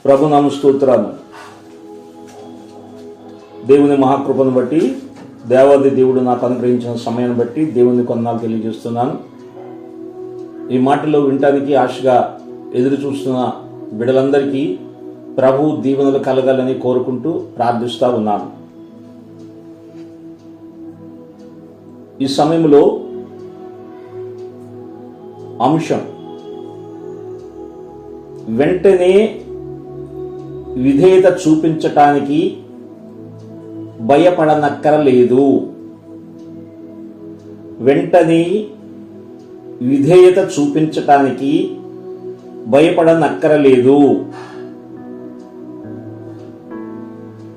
ప్రభునామ స్తోత్రాలు. దేవుని మహాకృపను బట్టి, దేవాది దేవుడు నాకు అనుగ్రహించిన సమయాన్ని బట్టి దేవుని కొందనాలు తెలియజేస్తున్నాను. ఈ మాటలో వినటానికి ఆశగా ఎదురు చూస్తున్న బిడ్డలందరికీ ప్రభు దీవెనలు కలగాలని కోరుకుంటూ ప్రార్థిస్తూ ఉన్నాను. ఈ సమయంలో అంశం వెంటనే విధేయత చూపించటానికి భయపడనక్కరలేదు. వెంటనే విధేయత చూపించటానికి భయపడనక్కరలేదు.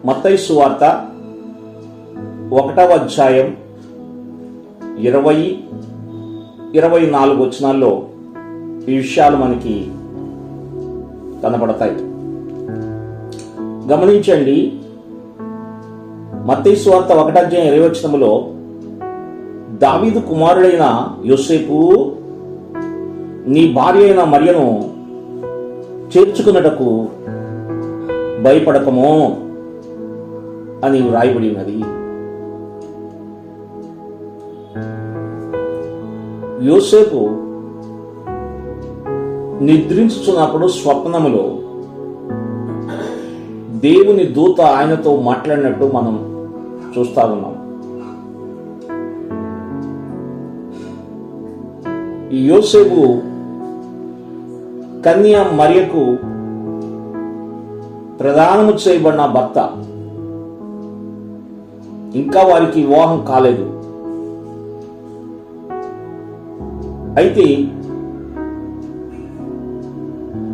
మత్తయి సువార్త 1వ అధ్యాయం 20-24 వచనాల్లో ఈ విషయాలు మనకి కనబడతాయి. గమనించండి. మత్తయి సువార్త 1వ అధ్యాయం 20వ వచనములో దావీదు కుమారుడైన యోసేపు, నీ భార్య అయిన మరియను చేర్చుకున్నటకు భయపడకము అని వ్రాయబడి ఉన్నది. యోసేపు నిద్రించుచున్నప్పుడు స్వప్నములో దేవుని దూత ఆయనతో మాట్లాడినట్టు మనం చూస్తా ఉన్నాం. ఈ యోసేపు కన్య మరియకు ప్రదానము చేయబడిన భర్త. ఇంకా వారికి వివాహం కాలేదు. అయితే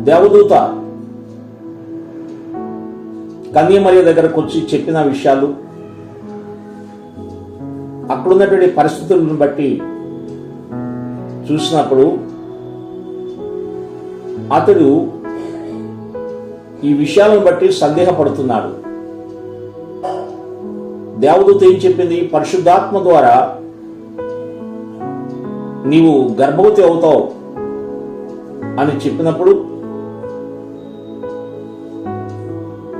దేవదూత కన్య మరియ దగ్గరకు వచ్చి చెప్పిన విషయాలు, అక్కడున్నటువంటి పరిస్థితులను బట్టి చూసినప్పుడు అతడు ఈ విషయాలను బట్టి సందేహపడుతున్నాడు. దేవదూత ఏం చెప్పింది? పరిశుద్ధాత్మ ద్వారా నీవు గర్భవతి అవుతావు అని చెప్పినప్పుడు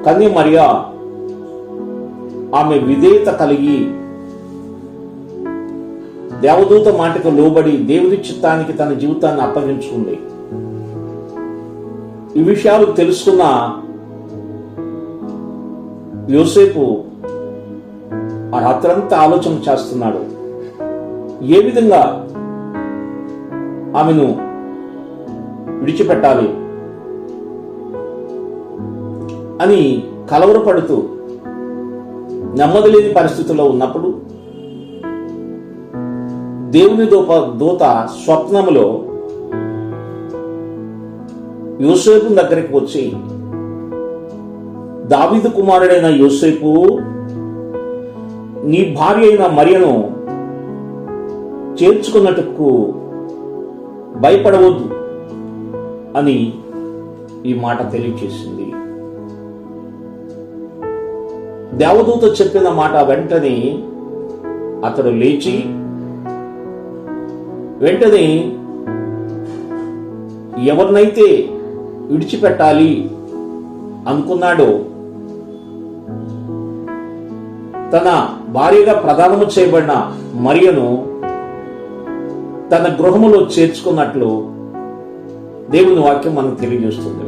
కన్య మరియ ఆమె విధేయత కలిగి దేవదూత మాటకు లోబడి దేవుని చిత్తానికి తన జీవితాన్ని అప్పగించుకుంది. ఈ విషయాలు తెలుసుకున్న యోసేపు ఆ రాత్రంతా ఆలోచన చేస్తున్నాడు. ఏ విధంగా ఆమెను విడిచిపెట్టాలి అని కలవరపడుతూ నెమ్మది లేని పరిస్థితుల్లో ఉన్నప్పుడు దేవుని దూత స్వప్నములో యోసేపు దగ్గరికి వచ్చి, దావీదు కుమారుడైన యోసేపు, నీ భార్య అయిన మరియను చేర్చుకున్నట్టుకు భయపడవద్దు అని ఈ మాట తెలియచేసింది. దేవదూత చెప్పిన మాట వెంటనే అతడు లేచి వెంటనే ఎవరినైతే విడిచిపెట్టాలి అనుకున్నాడో, తన భార్యగా ప్రదానము చేయబడిన మరియను తన గృహములో చేర్చుకున్నట్లు దేవుని వాక్యం మనకు తెలియజేస్తుంది.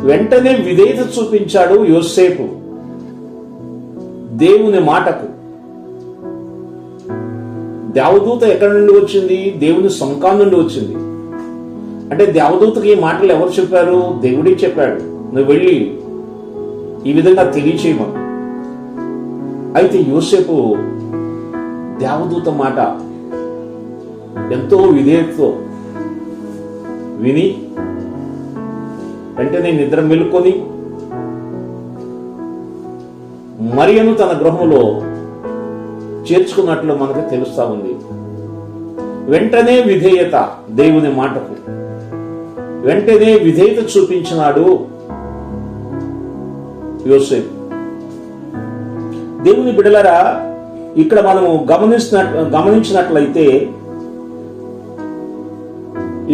వెంటనే విధేయత చూపించాడు యోసేపు దేవుని మాటకు. దేవదూత ఎక్కడి నుండి వచ్చింది? దేవుని సముఖం నుండి వచ్చింది. అంటే దేవదూతకి ఈ మాటలు ఎవరు చెప్పారు? దేవుడే చెప్పాడు, నువ్వు వెళ్ళి ఈ విధంగా తెలియచేయమని. అయితే యోసేపు దేవదూత మాట ఎంతో విధేయతతో విని వెంటనే నిద్ర మెలుకొని మరియను తన గృహంలో చేర్చుకున్నట్లు మనకు తెలుస్తా ఉంది. వెంటనే విధేయత, దేవుని మాటకు వెంటనే విధేయత చూపించినాడు యోసేపు. దేవుని బిడ్డలారా, ఇక్కడ మనము గమనించినట్లయితే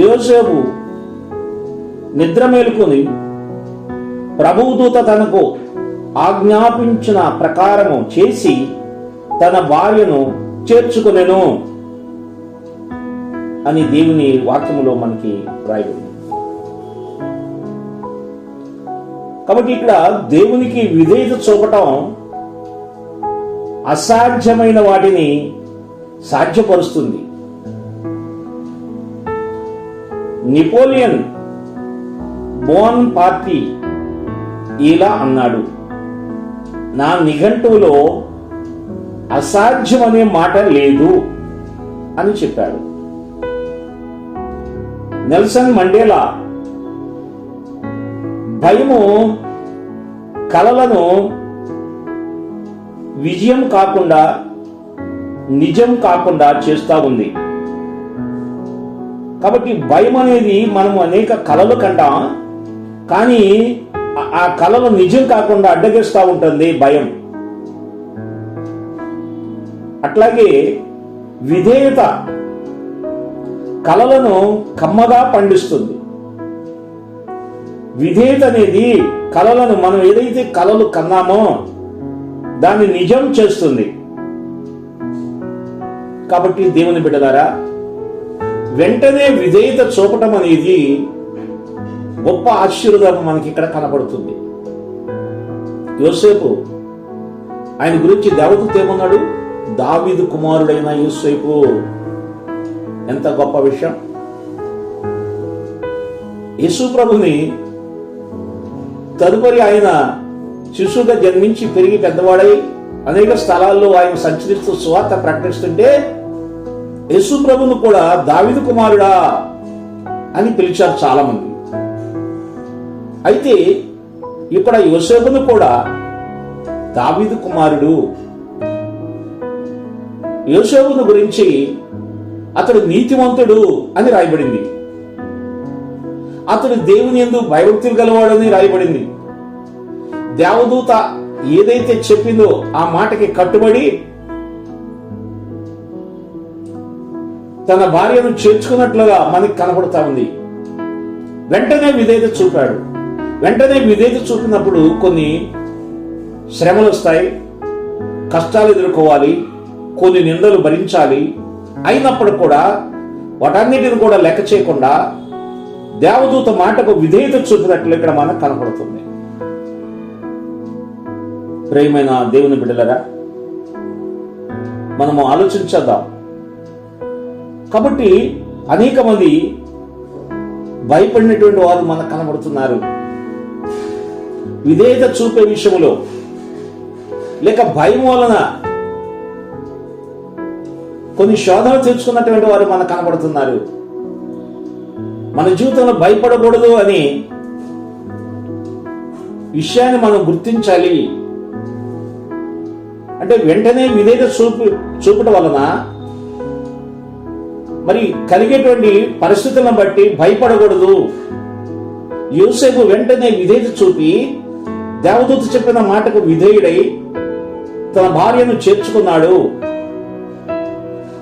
యోసేపు నిద్ర మేలుకొని ప్రభుదూత తనకు ఆజ్ఞాపించిన ప్రకారము చేసి తన భార్యను చేర్చుకొనెను అని దేవుని వాక్యములో మనకి రాయబడింది. కాబట్టి ఇక్కడ దేవునికి విధేయత చూపటం అసాధ్యమైన వాటిని సాధ్యపరుస్తుంది. నెపోలియన్ బోన్ పార్టీ ఇలా అన్నాడు, నా నిఘంటువులో అసాధ్యం అనే మాట లేదు అని చెప్పాడు. నెల్సన్ మండేలా భయము కలలను విజయం కాకుండా నిజం కాకుండా చేస్తూ ఉంది. కాబట్టి భయం అనేది మనము అనేక కలలు కంటాం, కానీ ఆ కలలు నిజం కాకుండా అడ్డగిస్తూ ఉంటుంది భయం. అట్లాగే విధేయత కలలను కమ్మగా పండిస్తుంది. విధేయత అనేది కలలను, మనం ఏదైతే కలలు కన్నామో దాన్ని నిజం చేస్తుంది. కాబట్టి దేవుని బిడ్డలారా, వెంటనే విధేయత చూపటం అనేది గొప్ప ఆశీర్వాదం మనకి ఇక్కడ కనబడుతుంది. యోసేపు, ఆయన గురించి దేవదూత ఏమన్నాడు? దావీదు కుమారుడైన యోసేపు. ఎంత గొప్ప విషయం! యేసు ప్రభుని తదుపరి ఆయన శిశువుగా జన్మించి పెరిగి పెద్దవాడై అనేక స్థలాల్లో ఆయన సంచరిస్తూ సువార్త ప్రకటిస్తుంటే యేసు ప్రభును కూడా దావీదు కుమారుడా అని పిలిచారు చాలా మంది. అయితే ఇక్కడ యోసేపును కూడా దావీదు కుమారుడు. యోసేపును గురించి అతడు నీతిమంతుడు అని రాయబడింది. అతడు దేవుని యందు భయభక్తులు గలవాడని రాయబడింది. దేవదూత ఏదైతే చెప్పిందో ఆ మాటకి కట్టుబడి తన భార్యను చేర్చుకున్నట్లుగా మనకి కనపడుతా ఉంది. వెంటనే విధేయత చూపాడు. వెంటనే విధేయత చూపినప్పుడు కొన్ని శ్రమలు వస్తాయి, కష్టాలు ఎదుర్కోవాలి, కొన్ని నిందలు భరించాలి. అయినప్పుడు కూడా వాటన్నిటిని కూడా లెక్క చేయకుండా దేవదూత మాటకు విధేయత చూపినట్లు ఇక్కడ మనకు కనపడుతుంది. ప్రియమైన దేవుని బిడ్డలరా, మనము ఆలోచించేద్దాం. కాబట్టి అనేక మంది భయపడినటువంటి వారు మనకు కనబడుతున్నారు. విధేయత చూపే విషయంలో లేక భయం వలన కొన్ని శోధనలు తెచ్చుకున్నటువంటి వారు మనకు కనబడుతున్నారు. మన జీవితంలో భయపడకూడదు అని విషయాన్ని మనం గుర్తించాలి. అంటే వెంటనే విధేయత చూపటం వలన మరి కలిగేటువంటి పరిస్థితులను బట్టి భయపడకూడదు. యోసేపు వెంటనే విధేయత చూపి దేవదూత చెప్పిన మాటకు విధేయుడై తన భార్యను చేర్చుకున్నాడు.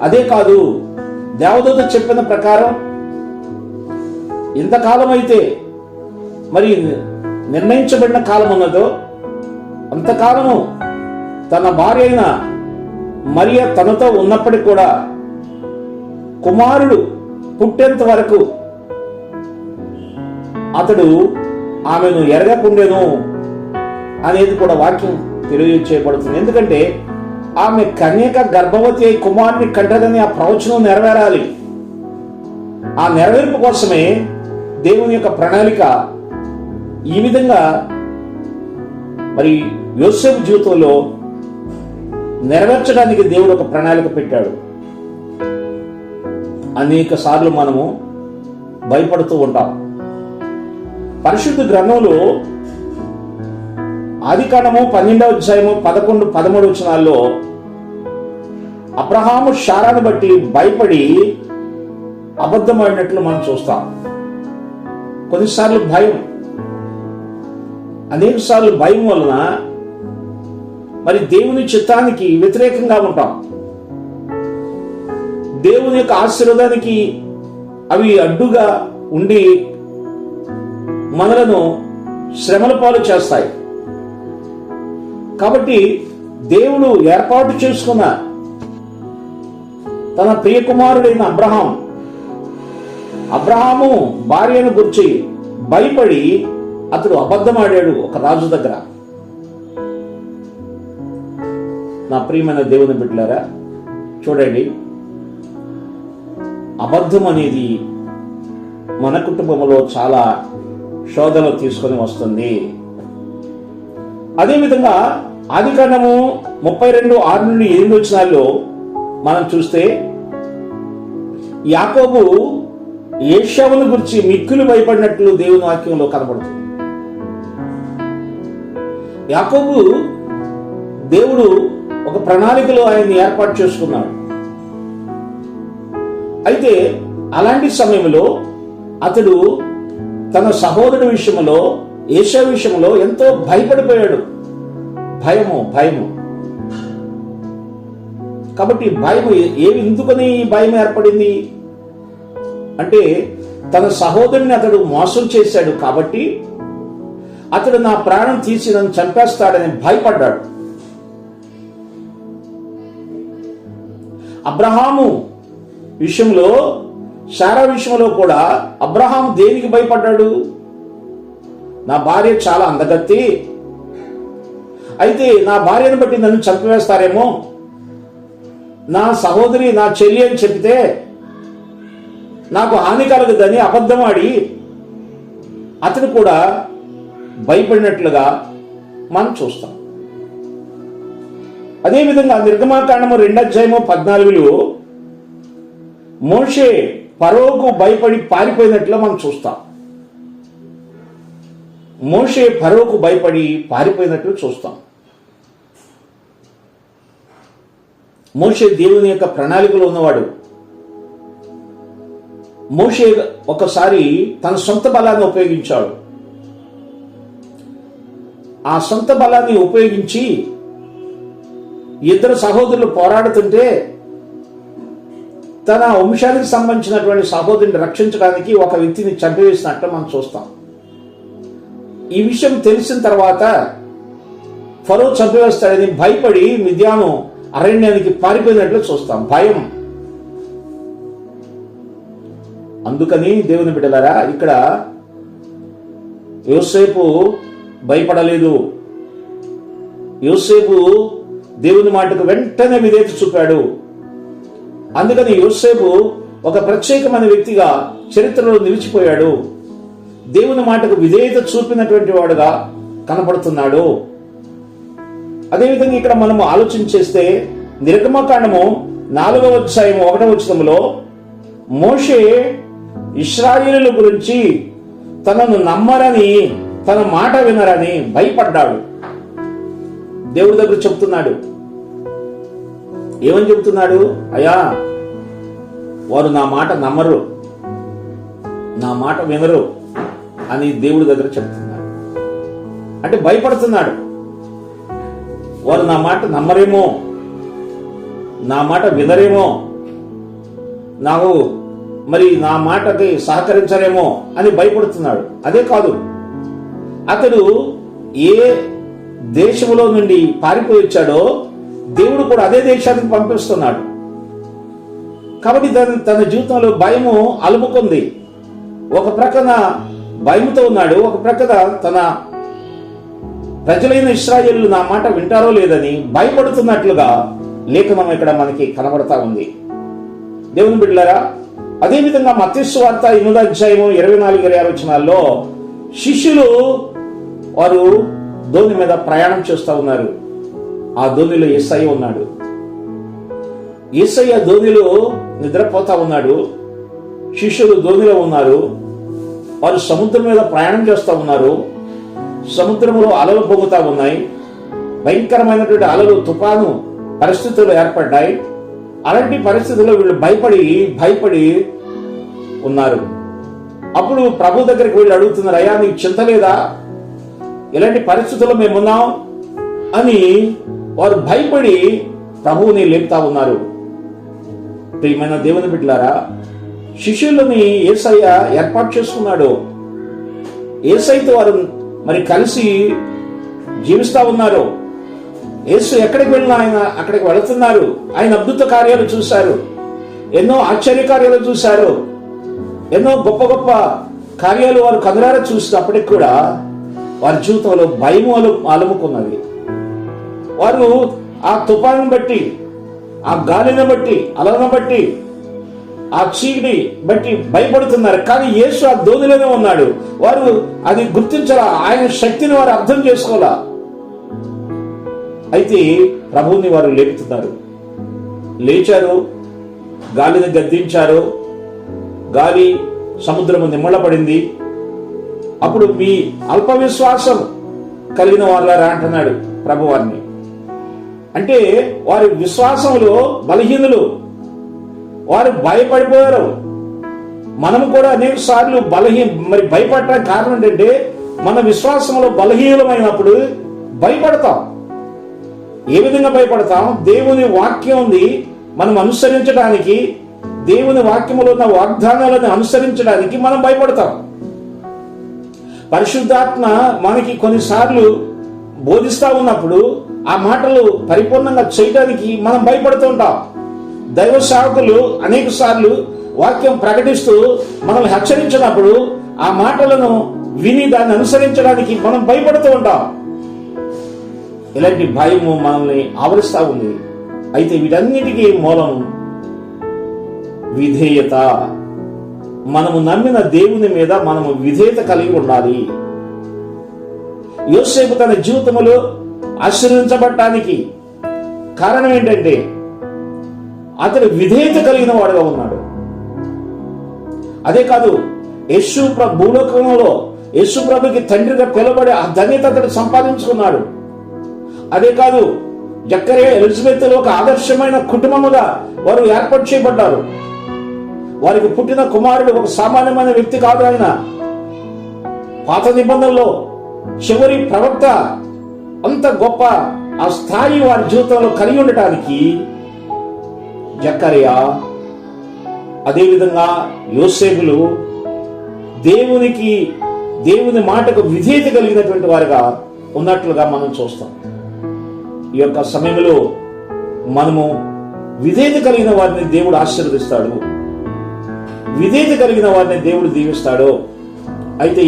అదే కాదు, దేవదూత చెప్పిన ప్రకారం ఇంతకాలం అయితే మరి నిర్ణయించబడిన కాలం ఉన్నదో అంతకాలము తన భార్య అయిన మరియ తనతో ఉన్నప్పటికీ కూడా కుమారుడు పుట్టేంత వరకు అతడు ఆమెను ఎరగకుండెను అనేది కూడా వాక్యం తెలియజేయబడుతుంది. ఎందుకంటే ఆమె కన్యక గర్భవతి అయి కుమారుని కంటదని ఆ ప్రవచనం నెరవేరాలి. ఆ నెరవేర్పు కోసమే దేవుని యొక్క ప్రణాళిక ఈ విధంగా మరి యోసేపు జీవితంలో నెరవేర్చడానికి దేవుడు ఒక ప్రణాళిక పెట్టాడు. అనేక సార్లు మనము భయపడుతూ ఉంటాం. పరిశుద్ధ గ్రంథంలో ఆదికాండము 12వ అధ్యాయము 11-13 వచనాల్లో అబ్రహాము శారాను బట్టి భయపడి అబద్ధమైనట్లు మనం చూస్తాం. కొన్నిసార్లు భయం, అనేక సార్లు భయం వలన మరి దేవుని చిత్తానికి వ్యతిరేకంగా ఉంటాం. దేవుని యొక్క ఆశీర్వాదానికి అవి అడ్డుగా ఉండి మనలను శ్రమల పాలు చేస్తాయి. కాబట్టి దేవుడు ఏర్పాటు చేసుకున్న తన ప్రియకుమారుడైన అబ్రహాము భార్యను గురించి భయపడి అతడు అబద్ధమాడాడు ఒక రాజు దగ్గర. నా ప్రియమైన దేవుని బిడ్డలారా, చూడండి, అబద్ధం అనేది మన కుటుంబంలో చాలా శోధనలు తీసుకొని వస్తుంది. అదేవిధంగా ఆదికాండము 32:6-8 మనం చూస్తే యాకోబు ఏశావును గురించి మిక్కిలి భయపడినట్లు దేవుని వాక్యంలో కనబడుతుంది. యాకోబు దేవుడు ఒక ప్రణాళికలో ఆయన్ని ఏర్పాటు చేసుకున్నాడు. అయితే అలాంటి సమయంలో అతడు తన సహోదరుడి విషయంలో, ఏశావు విషయంలో ఎంతో భయపడిపోయాడు. భయము. కాబట్టి ఎందుకని భయం ఏర్పడింది అంటే, తన సహోదరుని అతడు మోసం చేశాడు కాబట్టి అతడు నా ప్రాణం తీసి నన్ను చంపేస్తాడని భయపడ్డాడు. అబ్రహాము విషయంలో, శారా విషయంలో కూడా అబ్రహాము దేనికి భయపడ్డాడు? నా భార్య చాలా అందగత్తి, అయితే నా భార్యను బట్టి నన్ను చంపివేస్తారేమో, నా సహోదరి నా చెల్లి అని చెప్తే నాకు హాని కలగదని అబద్ధమాడి అతను కూడా భయపడినట్లుగా మనం చూస్తాం. అదేవిధంగా నిర్గమాకాండము 2:14 మోషే ఫరోకు భయపడి పారిపోయినట్లు మనం చూస్తాం. మోషే ఫరోకు భయపడి పారిపోయినట్లు చూస్తాం. మోషే దేవుని యొక్క ప్రణాళికలో ఉన్నవాడు. మోషే ఒకసారి తన సొంత బలాన్ని ఉపయోగించాడు. ఆ సొంత బలాన్ని ఉపయోగించి ఇద్దరు సహోదరులు పోరాడుతుంటే తన వంశానికి సంబంధించినటువంటి సహోదరుని రక్షించడానికి ఒక వ్యక్తిని చంపివేసినట్లు మనం చూస్తాం. ఈ విషయం తెలిసిన తర్వాత ఫరో చంపివేస్తాడని భయపడి మిద్యాను అరణ్యానికి పారిపోయినట్లు చూస్తాం. భయం. అందుకని దేవుని బిడ్డలారా, ఇక్కడ యోసేపు భయపడలేదు. యోసేపు దేవుని మాటకు వెంటనే విధేయత చూపాడు. అందుకని యోసేపు ఒక ప్రత్యేకమైన వ్యక్తిగా చరిత్రలో నిలిచిపోయాడు. దేవుని మాటకు విధేయత చూపినటువంటి వాడుగా కనపడుతున్నాడు. అదేవిధంగా ఇక్కడ మనము ఆలోచన చేస్తే నిర్గమకాండము 4:1 మోషే ఇశ్రాయేలుల గురించి తనను నమ్మరని, తన మాట వినరని భయపడ్డాడు. దేవుడి దగ్గర చెప్తున్నాడు. ఏమని చెప్తున్నాడు? అయ్యా, వారు నా మాట నమ్మరు, నా మాట వినరు అని దేవుడి దగ్గర చెప్తున్నాడు. అంటే భయపడుతున్నాడు. వారు నా మాట నమ్మరేమో, నా మాట వినరేమో, నాకు మరి నా మాటకి సహకరించరేమో అని భయపడుతున్నాడు. అదే కాదు, అతడు ఏ దేశంలో నుండి పారిపోయి వచ్చాడో దేవుడు కూడా అదే దేశానికి పంపిస్తున్నాడు. కాబట్టి తన జీవితంలో భయము అలుముకుంది. ఒక ప్రక్కన భయముతో ఉన్నాడు, ఒక ప్రక్కన తన ప్రజలైన ఇశ్రాయేలు నా మాట వింటారో లేదని భయపడుతున్నట్లుగా లేఖనం ఇక్కడ మనకి కనబడతా ఉంది. దేవుని బిడ్డలారా, అదేవిధంగా మత్తయి సువార్త 8:24-26 శిష్యులు వారు దోణి మీద ప్రయాణం చేస్తూ ఉన్నారు. ఆ దోణిలో యేసయ్య ఉన్నాడు. యేసయ్య దోణిలో నిద్రపోతా ఉన్నాడు. శిష్యులు దోణిలో ఉన్నారు. వారు సముద్రం మీద ప్రయాణం చేస్తూ ఉన్నారు. సముద్రంలో అలలు పొంగుతా ఉన్నాయి. భయంకరమైనటువంటి అలలు, తుఫాను పరిస్థితులు ఏర్పడ్డాయి. అలాంటి పరిస్థితుల్లో వీళ్ళు భయపడి ఉన్నారు. అప్పుడు ప్రభు దగ్గరికి వెళ్ళి అడుగుతున్నారు, అయ్యా నీకు చింత లేదా? ఇలాంటి పరిస్థితుల్లో మేమున్నాం అని వారు భయపడి ప్రభువుని లేపుతా ఉన్నారు. ప్రియమైన దేవుని బిడ్డలారా, శిష్యులని యేసయ్య ఏర్పాటు చేసుకున్నాడు. యేసయ్యతో వారు మరి కలిసి జీవిస్తా ఉన్నారు. యేసు ఎక్కడికి వెళ్ళినా ఆయన అక్కడికి వెళుతున్నారు. ఆయన అద్భుత కార్యాలు చూశారు, ఎన్నో ఆశ్చర్య కార్యాలు చూశారు, ఎన్నో గొప్ప గొప్ప కార్యాలు వారు కనులారా చూసినప్పటికి కూడా వారి జీవితంలో భయము అలుముకున్నది. వారు ఆ తుఫాను బట్టి, ఆ గాలిని బట్టి, అలలను బట్టి, ఆ చీకటి బట్టి భయపడుతున్నారు. కానీ యేసు ఆ ధోనిలోనే ఉన్నాడు. వారు అది గుర్తించాలా, ఆయన శక్తిని వారు అర్థం చేసుకోవాలా. అయితే ప్రభువుని వారు లేపుతున్నారు. లేచారు, గాలిని గద్దించారు, గాలి సముద్రము నిమ్మళపడింది. అప్పుడు మీ అల్ప విశ్వాసం కలిగిన వారులారా అంటున్నాడు ప్రభు వారిని. అంటే వారి విశ్వాసంలో బలహీనులు, వారు భయపడిపోయారు. మనం కూడా అనేక సార్లు భయపడటానికి కారణం ఏంటంటే మన విశ్వాసంలో బలహీనమైనప్పుడు భయపడతాం. ఏ విధంగా భయపడతాం? దేవుని వాక్యం ఉంది, మనం అనుసరించడానికి, దేవుని వాక్యములో ఉన్న వాగ్దానాలను అనుసరించడానికి మనం భయపడతాం. పరిశుద్ధాత్మ మనకి కొన్నిసార్లు బోధిస్తా ఉన్నప్పుడు ఆ మాటలు పరిపూర్ణంగా చేయడానికి మనం భయపడుతూ ఉంటాం. దైవ సేవకులు అనేక సార్లు వాక్యం ప్రకటిస్తూ మనల్ని హెచ్చరించినప్పుడు ఆ మాటలను విని దాన్ని అనుసరించడానికి మనం భయపడుతూ ఉంటాం. ఇలాంటి భయము మనల్ని ఆవరిస్తూ ఉంది. అయితే వీటన్నిటికీ మూలం విధేయత. మనము నమ్మిన దేవుని మీద మనము విధేయత కలిగి ఉండాలి. యోసేపు తన జీవితంలో ఆశీర్వదించబడటానికి కారణం ఏంటంటే అతడు విధేయత కలిగిన వాడుగా ఉన్నాడు. అదే కాదు, భూలోకంలో యేసు ప్రభుకి తండ్రిగా పిలువబడే ఆ ధన్యత అతడు సంపాదించుకున్నాడు. అదే కాదు, జక్కరియా ఎలిజబెత్ ఒక ఆదర్శమైన కుటుంబముగా వారు ఏర్పాటు చేయబడ్డారు. వారికి పుట్టిన కుమారుడు ఒక సామాన్యమైన వ్యక్తి కాదు. ఆయన పాత నిబంధనలో చివరి ప్రవక్త. అంత గొప్ప ఆ స్థాయి వారి జీవితంలో కలిగి ఉండటానికి జక్కరియా, అదేవిధంగా యోసేపులు దేవుని మాటకు విధేయత కలిగినటువంటి వారుగా ఉన్నట్లుగా మనం చూస్తాం. ఈ యొక్క సమయంలో మనము విధేయత కలిగిన వారిని దేవుడు ఆశీర్వదిస్తాడు, విధేయత కలిగిన వారిని దేవుడు దీవిస్తాడు. అయితే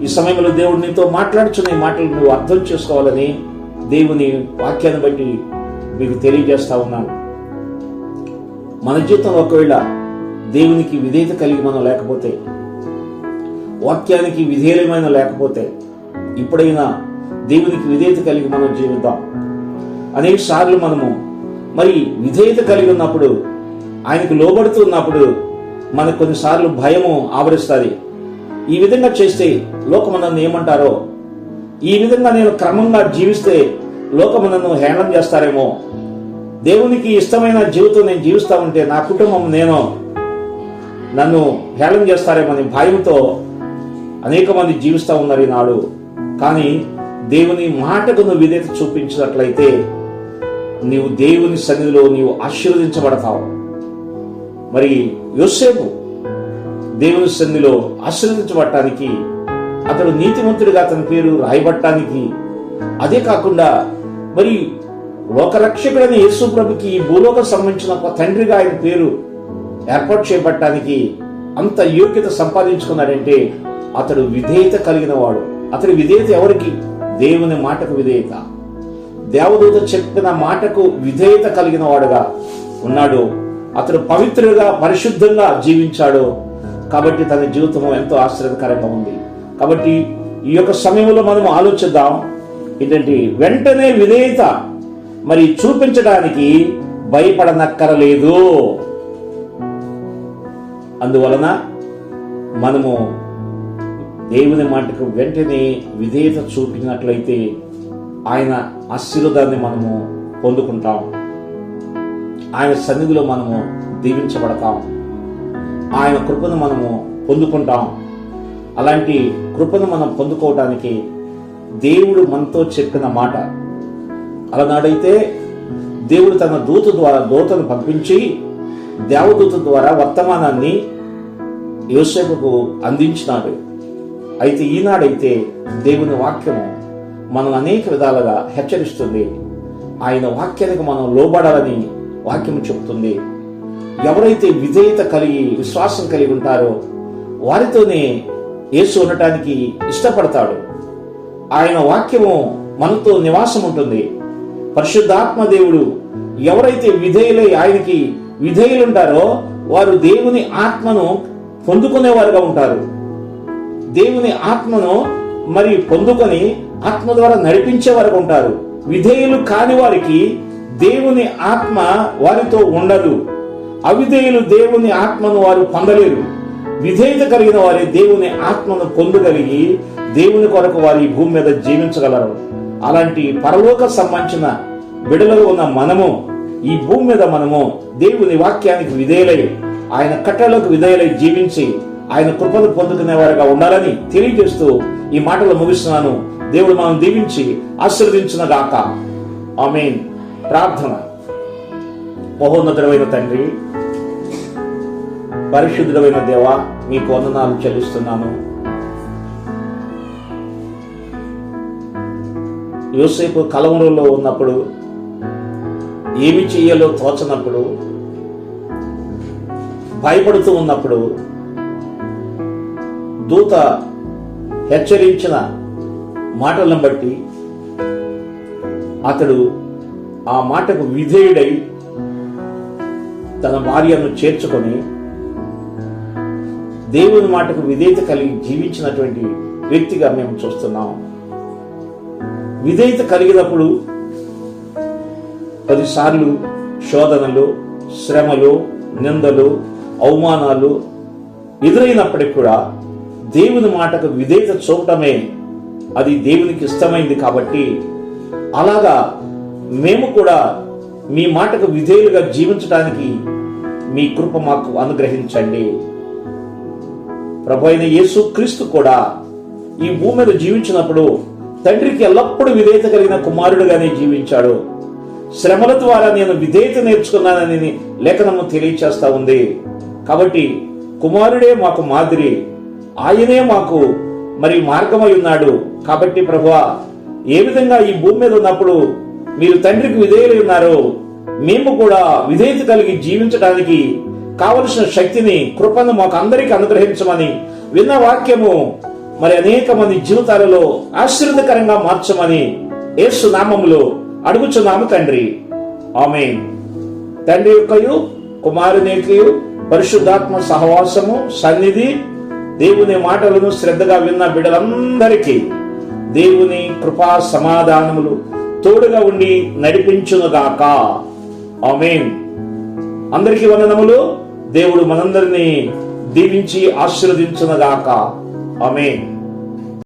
ఈ సమయంలో దేవుడు నీతో మాట్లాడుచున్న మాటలు నువ్వు అర్థం చేసుకోవాలని దేవుని వాక్యాన్ని బట్టి మీకు తెలియజేస్తా ఉన్నాను. మన జీవితంలో ఒకవేళ దేవునికి విధేయత కలిగి మనం లేకపోతే, వాక్యానికి విధేయమైన లేకపోతే, ఇప్పుడైనా దేవునికి విధేయత కలిగి మనం జీవిద్దాం. అనేక సార్లు మనము విధేయత కలిగి ఉన్నప్పుడు, ఆయనకు లోబడుతూ ఉన్నప్పుడు మనకు కొన్నిసార్లు భయము ఆవరిస్తుంది. ఈ విధంగా చేస్తే లోకము నన్ను ఏమంటారో, ఈ విధంగా నేను క్రమంగా జీవిస్తే లోకము నన్ను హేళన చేస్తారేమో, దేవునికి ఇష్టమైన జీవితం నేను జీవిస్తా ఉంటే నా కుటుంబం నన్ను హేళన చేస్తారేమని భయంతో అనేక మంది జీవిస్తూ ఉన్నారు ఈనాడు. కానీ దేవుని మాటకు నువ్వు విధేయత చూపించినట్లయితే నీవు దేవుని సన్నిధిలో నీవు ఆశీర్వదించబడతావు. యోసేపు దేవుని సన్నిధిలో ఆశీర్వదించబడటానికి, అతడు నీతిమంతుడిగా అతని పేరు రాయబడటానికి, అదే కాకుండా లోకరక్షకుడైన యేసు ప్రభుకి ఈ భూలోకం సంబంధించిన ఒక తండ్రిగా ఆయన పేరు ఏర్పాటు చేయబడటానికి అంత యోగ్యత సంపాదించుకున్నాడంటే అతడు విధేయత కలిగిన వాడు. అతడి విధేయత ఎవరికి? దేవుని మాటకు విధేయత, దేవదూత చెప్పిన మాటకు విధేయత కలిగిన వాడుగా ఉన్నాడు. అతడు పవిత్రుడుగా పరిశుద్ధంగా జీవించాడు. కాబట్టి తన జీవితం ఎంతో ఆశ్చర్యకరంగా ఉంది. కాబట్టి ఈ యొక్క సమయంలో మనం ఆలోచిద్దాం ఏంటంటే, వెంటనే విధేయత చూపించడానికి భయపడనక్కరలేదు. అందువలన మనము దేవుని మాటకు వెంటనే విధేయత చూపించినట్లయితే ఆయన ఆశీర్వాదాన్ని మనము పొందుకుంటాం. ఆయన సన్నిధిలో మనము దీవించబడతాం. ఆయన కృపను మనము పొందుకుంటాం. అలాంటి కృపను మనం పొందుకోవటానికి దేవుడు మనతో చెప్పిన మాట, అలనాడైతే దేవుడు తన దూతను పంపించి దేవదూత ద్వారా వర్తమానాన్ని యోసేపుకు అందించినాడు. అయితే ఈనాడైతే దేవుని వాక్యము మనం అనేక విధాలుగా హెచ్చరిస్తుంది. ఆయన వాక్యానికి మనం లోబడాలని వాక్యము చెబుతుంది. ఎవరైతే విధేయత కలిగి విశ్వాసం కలిగి ఉంటారో వారితోనే యేసు ఉండటానికి ఇష్టపడతాడు. ఆయన వాక్యము మనతో నివాసం ఉంటుంది. పరిశుద్ధాత్మ దేవుడు ఎవరైతే విధేయులై ఆయనకి విధేయులుంటారో వారు దేవుని ఆత్మను పొందుకునేవారుగా ఉంటారు. దేవుని ఆత్మను మరి పొందుకొని ఆత్మ ద్వారా నడిపించేవారుగా ఉంటారు. విధేయులు కాని వారికి దేవుని ఆత్మ వారితో ఉండదు. అవిధేయులు దేవుని ఆత్మను వారు పొందలేరు. విధేయత కలిగిన వారి దేవుని ఆత్మను పొందగలిగి దేవుని కొరకు వారి భూమి మీద జీవించగలరు. అలాంటి పరలోక సంబంధించిన బిడలలో ఉన్న మనము ఈ భూమి మీద మనము దేవుని వాక్యానికి విధేయులై ఆయన కట్టడలకు విధేయులై జీవించి ఆయన కృపను పొందుకునేవారుగా ఉండాలని తెలియజేస్తూ ఈ మాటలు ముగిస్తున్నాను. దేవుడు మనం దీవించి ఆశీర్వదించును గాక. ఆమేన్. ప్రార్థన. మహోన్నతుడైన తండ్రి, పరిశుద్ధుడైన దేవా, మీకు వందనాలు చెల్లిస్తున్నాను. యోసేపు కలవరంలో ఉన్నప్పుడు, ఏమి చెయ్యాలో తోచనప్పుడు, భయపడుతూ ఉన్నప్పుడు దూత హెచ్చరించిన మాటలను బట్టి అతడు ఆ మాటకు విధేయుడై తన భార్యను చేర్చుకొని దేవుని మాటకు విధేయత కలిగి జీవించినటువంటి వ్యక్తిగా మేము చూస్తున్నాం. విధేయత కలిగినప్పుడు కొన్నిసార్లు శోధనలు, శ్రమలు, నిందలు, అవమానాలు ఎదురైనప్పటికీ కూడా దేవుని మాటకు విధేయత చూపటమే అది దేవునికి ఇష్టమైంది. కాబట్టి అలాగా మేము కూడా మీ మాటకు విధేయులుగా జీవించడానికి మీ కృప మాకు అనుగ్రహించండి. ప్రభు అయిన యేసు క్రీస్తు కూడా ఈ భూమి మీద జీవించినప్పుడు తండ్రికి ఎల్లప్పుడూ విధేయత కలిగిన కుమారుడుగానే జీవించాడు. శ్రమల ద్వారా నేను విధేయత నేర్చుకున్నానని లేఖనము తెలియచేస్తా ఉంది. కాబట్టి కుమారుడే మాకు మాదిరి, ఆయనే మాకు మరి మార్గమై ఉన్నాడు. కాబట్టి ప్రభువా, ఏ విధంగా ఈ భూమి మీద ఉన్నప్పుడు మీరు తండ్రికి విధేయులై ఉన్నారో మేము కూడా విధేయత కలిగి జీవించడానికి కావలసిన శక్తిని, కృపను మాకు అందరికీ అనుగ్రహించమని విన్న వాక్యము మరి అనేక మంది జీవితాలలో ఆశీర్వాదకరంగా మార్చమని యేసు నామములో అడుగుచున్నాము తండ్రి. ఆమేన్. తండ్రి యొక్కయు కుమారుని యొక్కయు పరిశుద్ధాత్మ సహవాసము, సన్నిధి, దేవుని మాటలను శ్రద్ధగా విన్న బిడ్డలందరికీ దేవుని కృపా సమాధానములు తోడుగా ఉండి నడిపించునుగాక. ఆమేన్. అందరికీ వందనములు. దేవుడు మనందరినీ దీవించి ఆశీర్వదించునుగాక. ఆమేన్.